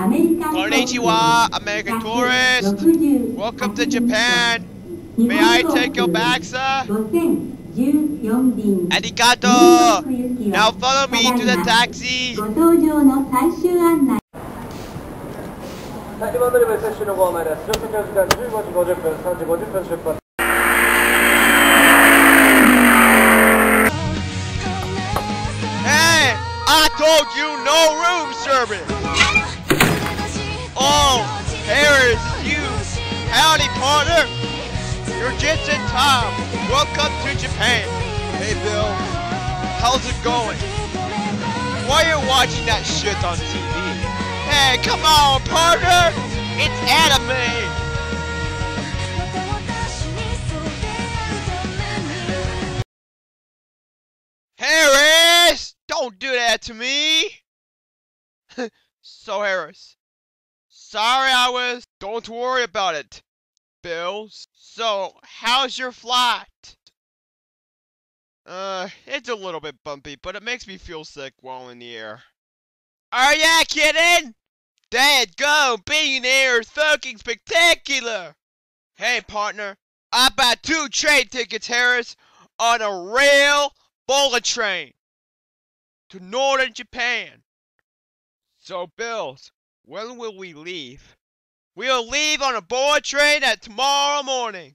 Konnichiwa, American tourist. Welcome to Japan. May I take your bag, sir? Arigato. Now follow me to the taxi. 2番乗り場接種のご案内です。乗車時間15時50分、3時50分出発。Hey, I told you no room service. Oh, Harris, you. Howdy, partner. You're just in time. Welcome to Japan. Hey, Bill. How's it going? Why are you watching that shit on TV? Hey, come on, partner! It's anime! Harris! Don't do that to me! So, Harris. Sorry I was... Don't worry about it, Bill. So, how's your flight? It's a little bit bumpy, but it makes me feel sick while in the air. Are ya kidding? Dad, go! Being there is fucking spectacular! Hey, partner, I bought 2 train tickets, Harris, on a rail bullet train to northern Japan. So, Bills, when will we leave? We'll leave on a bullet train at tomorrow morning.